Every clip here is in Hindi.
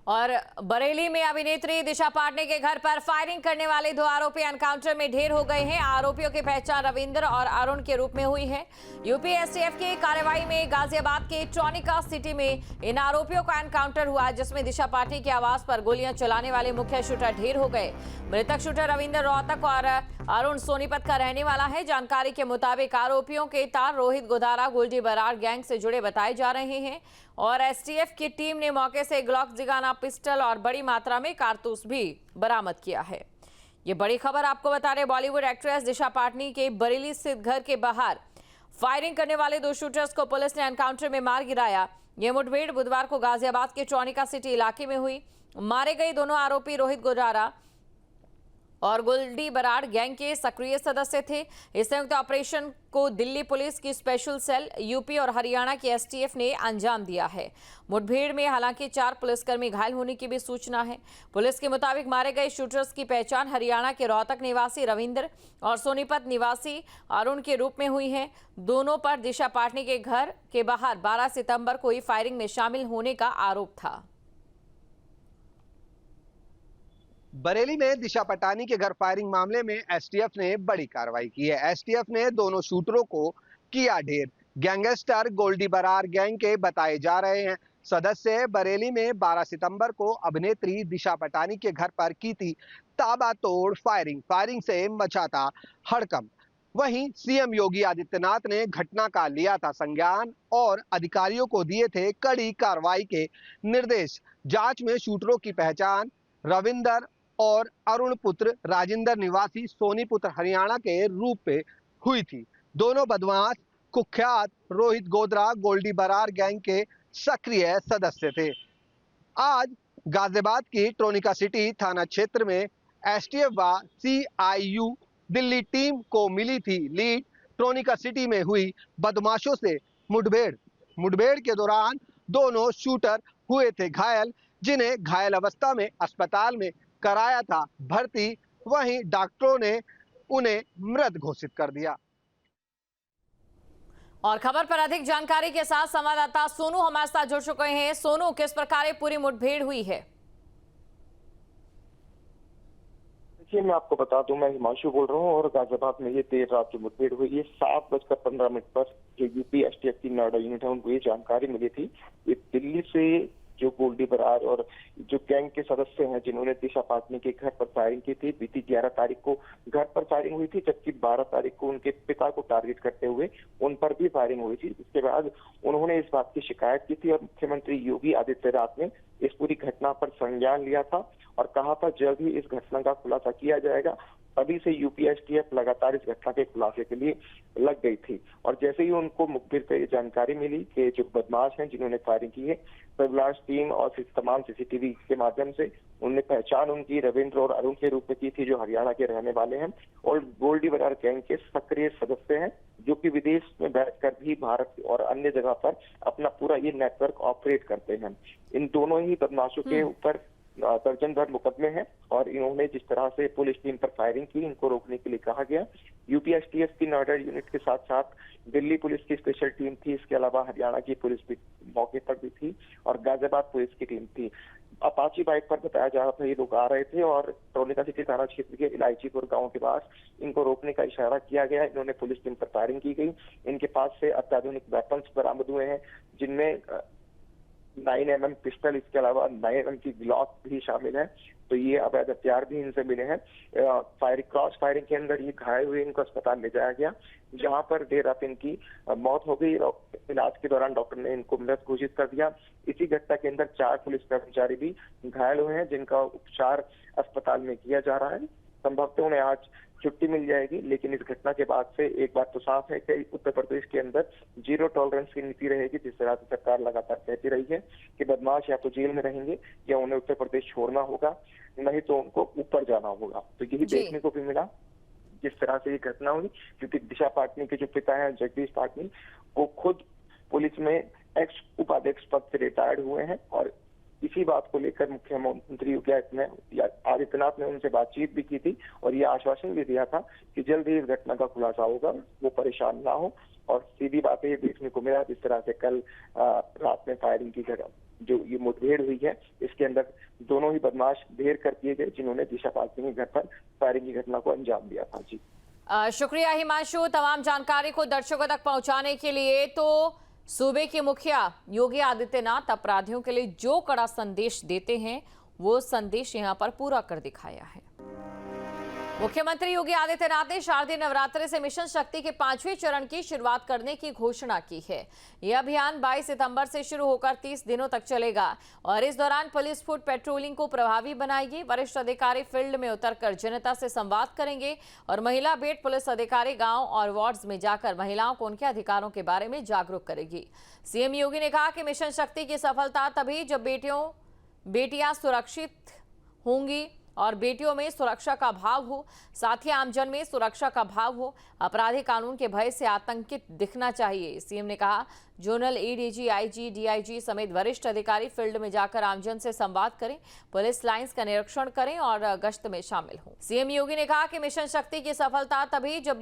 और बरेली में अभिनेत्री दिशा पाटनी के घर पर फायरिंग करने वाले दो आरोपी एनकाउंटर में ढेर हो गए हैं। आरोपियों की पहचान रविंद्र और अरुण के रूप में हुई है। यूपी एसटीएफ की कार्रवाई में गाजियाबाद के ट्रॉनिका सिटी में इन आरोपियों का एनकाउंटर हुआ, जिसमें दिशा पाटनी के आवास पर गोलियां चलाने वाले मुख्य शूटर ढेर हो गए। मृतक शूटर रविंद्र रोहतक और अरुण सोनीपत का रहने वाला है। जानकारी के मुताबिक आरोपियों के तार रोहित गोधारा गोल्डी बरार गैंग से जुड़े बताए जा रहे हैं और एसटीएफ की टीम ने मौके से ग्लॉक जिगाना पिस्टल और बड़ी मात्रा में कारतूस भी बरामद किया है। ये बड़ी खबर आपको बता रहे, बॉलीवुड एक्ट्रेस दिशा पाटनी के बरेली स्थित घर के बाहर फायरिंग करने वाले दो शूटर्स को पुलिस ने एनकाउंटर में मार गिराया। यह मुठभेड़ बुधवार को गाजियाबाद के ट्रॉनिका सिटी इलाके में हुई। मारे गए दोनों आरोपी रोहित गोधारा और गोल्डी बराड़ गैंग के सक्रिय सदस्य थे। इस संयुक्त ऑपरेशन को दिल्ली पुलिस की स्पेशल सेल, यूपी और हरियाणा की एसटीएफ ने अंजाम दिया है। मुठभेड़ में हालांकि 4 पुलिसकर्मी घायल होने की भी सूचना है। पुलिस के मुताबिक मारे गए शूटर्स की पहचान हरियाणा के रोहतक निवासी रविंद्र और सोनीपत निवासी अरुण के रूप में हुई है। दोनों पर दिशा पाटनी के घर के बाहर 12 सितंबर को ही फायरिंग में शामिल होने का आरोप था। बरेली में दिशा पटानी के घर फायरिंग मामले में एसटीएफ ने बड़ी कार्रवाई की है। एसटीएफ ने दोनों शूटरों को किया ढेर। गैंगस्टर गोल्डी बरार गैंग के बताए जा रहे हैं सदस्य बरेली में 12 सितंबर को अभिनेत्री दिशा पटानी के घर पर की थी ताबड़तोड़ फायरिंग से मचा था हड़कंप। वहीं सीएम योगी आदित्यनाथ ने घटना का लिया था संज्ञान और अधिकारियों को दिए थे कड़ी कार्रवाई के निर्देश। जांच में शूटरों की पहचान रविंदर और अरुण पुत्र राजेंद्र निवासी सोनीपुत्र हरियाणा के रूप में हुई थी। दोनों बदमाश कुख्यात रोहित गोधरा गोल्डी बरार गैंग के सक्रिय सदस्य थे। आज गाजियाबाद की ट्रोनिका सिटी थाना क्षेत्र में एसटीएफ व सीआईयू दिल्ली टीम को मिली थी लीड। ट्रोनिका सिटी में हुई बदमाशों से मुठभेड़ के दौरान दोनों शूटर हुए थे घायल, जिन्हें घायल अवस्था में अस्पताल में कराया था भर्ती। वहीं डॉक्टरों ने उन्हें मृत घोषित कर दिया। और खबर पर अधिक जानकारी के साथ संवाददाता सोनू हमारे साथ जुड़ चुके हैं। सोनू, किस प्रकार पूरी मुठभेड़ हुई है? देखिए, मैं आपको बता दूं, मैं हिमांशु बोल रहा हूं और गाजियाबाद में ये देर रात जो मुठभेड़ हुई है 7:15 पर जो यूपी एसटीएफ की नोएडा यूनिट है उनको ये जानकारी मिली थी। ये दिल्ली से जो गोल्डी बरार और जो गैंग के सदस्य हैं जिन्होंने दिशा पाटनी के घर पर फायरिंग की थी, बीती 11 तारीख को घर पर फायरिंग हुई थी, जबकि 12 तारीख को उनके पिता को टारगेट करते हुए उन पर भी फायरिंग हुई थी। इसके बाद उन्होंने इस बात की शिकायत की थी और मुख्यमंत्री योगी आदित्यनाथ ने इस पूरी घटना पर संज्ञान लिया था और कहा था जल्द ही इस घटना का खुलासा किया जाएगा। तभी से यूपी एसटीएफ लगातार इस घटना के खुलासे के लिए लग गई थी और जैसे ही उनको मुखबिर से जानकारी मिली कि जो बदमाश हैं जिन्होंने फायरिंग की है, सर्विलांस टीम और तमाम सीसीटीवी के माध्यम से उनने पहचान उनकी रविंद्र और अरुण के रूप में की थी, जो हरियाणा के रहने वाले हैं और गोल्डी बरार गैंग के सक्रिय सदस्य हैं, जो कि विदेश में बैठकर भी भारत और अन्य जगह पर अपना पूरा ये नेटवर्क ऑपरेट करते हैं। इन दोनों ही बदमाशों के ऊपर दर्जन भर मुकदमे हैं और इन्होंने जिस तरह से पुलिस टीम पर फायरिंग की, इनको रोकने के लिए कहा गया। यूपी एसटीएफ की नोएडा यूनिट के साथ साथ दिल्ली पुलिस की स्पेशल टीम थी, इसके अलावा हरियाणा की पुलिस भी मौके पर भी थी और गाजियाबाद पुलिस की टीम थी। अपाची बाइक पर बताया जा रहा था ये लोग आ रहे थे और ट्रोनिका सिटी थाना क्षेत्र के इलायचीपुर गांव के पास इनको रोकने का इशारा किया गया। इन्होंने पुलिस टीम पर फायरिंग की गई। इनके पास से अत्याधुनिक वेपन्स बरामद हुए हैं, जिनमें 9mm पिस्टल, इसके अलावा 9mm की ग्लॉक भी शामिल है। तो ये अवैध हथियार भी इनसे मिले हैं। क्रॉस फायरिंग के अंदर ये घायल हुए, इनको अस्पताल ले जाया गया, जहां पर देर रात इनकी मौत हो गई। इलाज के दौरान डॉक्टर ने इनको मृत घोषित कर दिया। इसी घटना के अंदर 4 पुलिस कर्मचारी भी घायल हुए हैं, जिनका उपचार अस्पताल में किया जा रहा है। संभवतः उन्हें आज छुट्टी मिल जाएगी, लेकिन इस घटना के बाद से एक बात तो साफ है कि उत्तर प्रदेश के अंदर जीरो टॉलरेंस की नीति रहेगी, जिस तरह से सरकार लगातार कहती रही है कि बदमाश या तो जेल में रहेंगे या उन्हें उत्तर प्रदेश छोड़ना होगा, नहीं तो उनको ऊपर जाना होगा। तो यही देखने को भी मिला जिस तरह से ये घटना हुई, क्योंकि दिशा पाटनी के जो पिता हैं जगदीश पाटनी, वो खुद पुलिस में एक्स उपाध्यक्ष पद से रिटायर्ड हुए हैं और इसी बात को लेकर मुख्यमंत्री योगी आदित्यनाथ ने उनसे बातचीत भी की थी और ये आश्वासन भी दिया था कि जल्द ही इस घटना का खुलासा होगा, वो परेशान ना हो। और सीधी बात ये देखने को मिला जिस तरह से कल रात में फायरिंग की जगह जो ये मुठभेड़ हुई है, इसके अंदर दोनों ही बदमाश ढेर कर दिए गए जिन्होंने दिशा पाटनी के घर पर फायरिंग की घटना को अंजाम दिया था। जी शुक्रिया हिमांशु, तमाम जानकारी को दर्शकों तक पहुंचाने के लिए। तो सूबे के मुखिया योगी आदित्यनाथ अपराधियों के लिए जो कड़ा संदेश देते हैं वो संदेश यहां पर पूरा कर दिखाया है। मुख्यमंत्री योगी आदित्यनाथ ने शारदीय नवरात्रि से मिशन शक्ति के 5वें चरण की शुरुआत करने की घोषणा की है। यह अभियान 22 सितंबर से शुरू होकर 30 दिनों तक चलेगा और इस दौरान पुलिस फुट पेट्रोलिंग को प्रभावी बनाएगी। वरिष्ठ अधिकारी फील्ड में उतरकर जनता से संवाद करेंगे और महिला बेट पुलिस अधिकारी गांव और वार्ड्स में जाकर महिलाओं को उनके अधिकारों के बारे में जागरूक करेगी। सीएम योगी ने कहा कि मिशन शक्ति की सफलता तभी जब बेटियां सुरक्षित होंगी और बेटियों में सुरक्षा का भाव हो, साथ ही आमजन में सुरक्षा का भाव हो। अपराधी कानून के भय से आतंकित दिखना चाहिए। सीएम ने कहा जोनल एडीजी, आईजी, डीआईजी समेत वरिष्ठ अधिकारी फील्ड में जाकर आमजन से संवाद करें, पुलिस लाइंस का निरीक्षण करें और गश्त में शामिल हों। सीएम योगी ने कहा कि मिशन शक्ति की सफलता तभी जब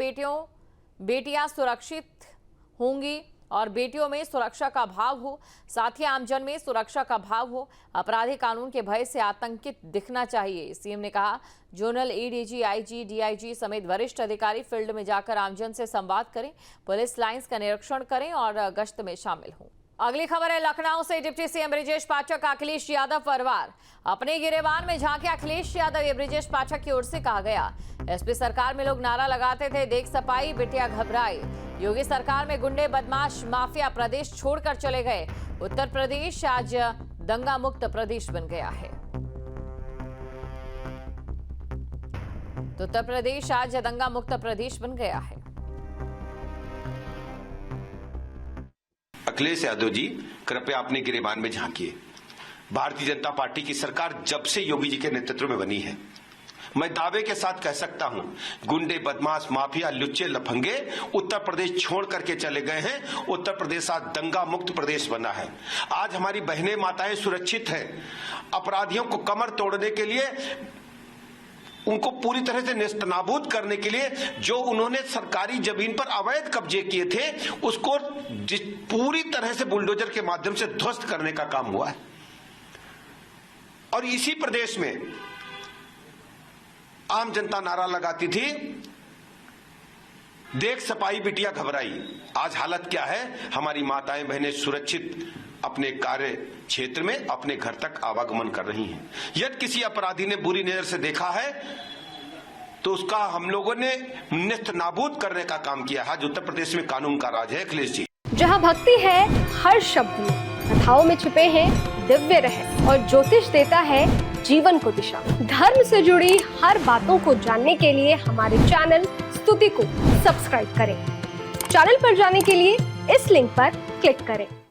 बेटियां सुरक्षित होंगी और बेटियों में सुरक्षा का भाव हो, साथ ही आमजन में सुरक्षा का भाव हो। अपराधी कानून के भय से आतंकित दिखना चाहिए। सीएम ने कहा जोनल एडीजी, आईजी, डीआईजी समेत वरिष्ठ अधिकारी फील्ड में जाकर आमजन से संवाद करें, पुलिस लाइंस का निरीक्षण करें और गश्त में शामिल हों। अगली खबर है लखनऊ से। डिप्टी सीएम ब्रिजेश पाठक अखिलेश यादव परिवार अपने गिरेबान में झांके। अखिलेश यादव ये ब्रिजेश पाठक की ओर से कहा गया। एसपी सरकार में लोग नारा लगाते थे, देख सपाई बिटिया घबराई। योगी सरकार में गुंडे बदमाश माफिया प्रदेश छोड़कर चले गए। उत्तर प्रदेश आज दंगा मुक्त प्रदेश बन गया है। तो उत्तर प्रदेश आज दंगा मुक्त प्रदेश बन गया है। अखिलेश यादव जी, कृपया अपने गिरेबान में झांकिए। भारतीय जनता पार्टी की सरकार जब से योगी जी के नेतृत्व में बनी है, मैं दावे के साथ कह सकता हूं, गुंडे बदमाश माफिया लुच्चे लफंगे उत्तर प्रदेश छोड़ करके चले गए हैं। उत्तर प्रदेश आज दंगा मुक्त प्रदेश बना है। आज हमारी बहनें माताएं सुरक्षित हैं। अपराधियों को कमर तोड़ने के लिए, उनको पूरी तरह से नेस्तनाबूद करने के लिए जो उन्होंने सरकारी जमीन पर अवैध कब्जे किए थे, उसको पूरी तरह से बुलडोजर के माध्यम से ध्वस्त करने का काम हुआ है। और इसी प्रदेश में आम जनता नारा लगाती थी, देख सपाई बिटिया घबराई। आज हालत क्या है? हमारी माताएं बहनें सुरक्षित अपने कार्य क्षेत्र में अपने घर तक आवागमन कर रही हैं। यदि किसी अपराधी ने बुरी नजर से देखा है तो उसका हम लोगों ने नेस्तनाबूद करने का काम किया है। आज उत्तर प्रदेश में कानून का राज है। अखिलेश जी, जहाँ भक्ति है हर शब्द में, कथाओं में छिपे हैं दिव्य रहस्य और ज्योतिष देता है जीवन को दिशा। धर्म से जुड़ी हर बातों को जानने के लिए हमारे चैनल स्तुति को सब्सक्राइब करें। चैनल पर जाने के लिए इस लिंक पर क्लिक करें।